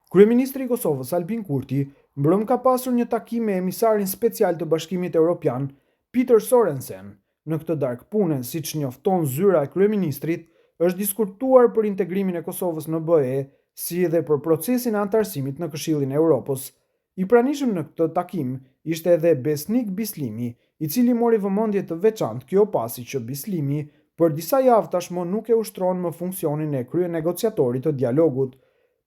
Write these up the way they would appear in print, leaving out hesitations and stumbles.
Kryeministri i Kosovës Albin Kurti mbrëm ka pasur një takim me emisarin special të Bashkimit Evropian, Peter Sorensen. Në këtë darkë pune, siç njofton zyra e kryeministrit, është diskutuar për integrimin e Kosovës në BE, si edhe për procesin e antarësimit në Këshillin e Evropës. I pranishëm në këtë takim ishte edhe Besnik Bislimi, i cili mori vëmendje të veçantë kjo pasi që Bislimi për disa javë tashmë nuk e ushtron më funksionin e kryenegociatorit të dialogut.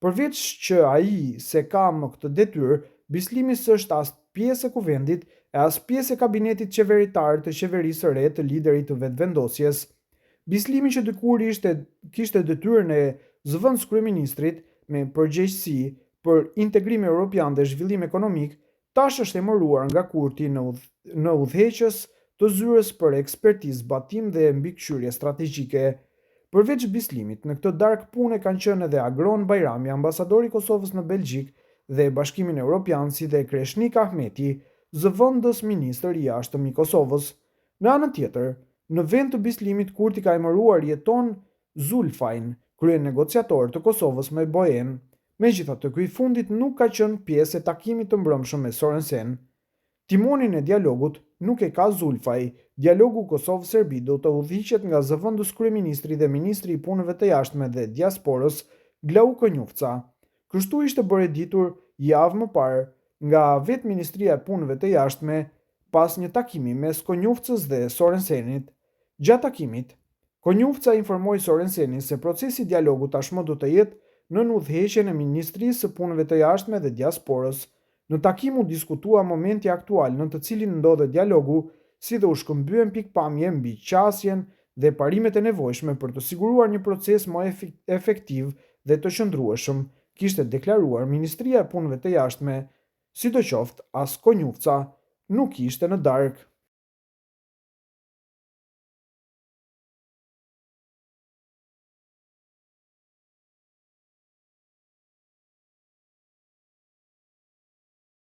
Përveç që ai se ka më këtë detyrë, Bislimi s'është as pjesë e kuvendit e as pjesë e kabinetit qeveritar të qeverisë së re të liderit të vetëvendosjes. Bislimi që dikur kishte detyrën e zëvendës kryeministrit me përgjegjësi për integrim evropian dhe zhvillim ekonomik, tash është emëruar nga Kurti në udhëheqës të zyrës për ekspertizë, batim dhe mbikëqyrje strategjike. Përveç Bislimit, në këtë darkë pune kanë qenë edhe Agron Bajrami, ambasadori i Kosovës në Belgjik dhe Bashkimin Evropian, si dhe Kreshnik Ahmeti, zëvendës ministër i jashtëm i Kosovës. Në anën tjetër, në vend të Bislimit, Kurti ka emëruar Jeton Zulfajn, kryenegociator të Kosovës me BE-n. Megjithatë, ky i fundit nuk ka qenë pjesë e takimit të mbrëmshëm me Sorensen. Timonin e dialogut nuk e ka Zulfaj. Dialogu Kosovë-Serbi do të udhëhiqet nga zëvendës kryeministri dhe ministri i punëve të jashtme dhe diasporës, Glauko Njufca. Kështu ishte bërë ditur javë më parë nga vetë Ministria e Punëve të Jashtme pas një takimi mes Konjufcës dhe Sorensenit. Gjatë takimit, Konjufca informoi Sorensenin se procesi i dialogut tashmë do të jetë në udhëheqjen e Ministrisë së Punëve të Jashtme dhe Diasporës. Në takim u diskutua momenti aktual në të cilin ndodhet dialogu, si dhe u shkëmbyen pikpamje mbi qasjen dhe parimet e nevojshme për të siguruar një proces më efektiv dhe të qëndrueshëm, kishte deklaruar Ministria e Punëve të Jashtme. Sidoqoftë, as Konjufca nuk ishte në darkë.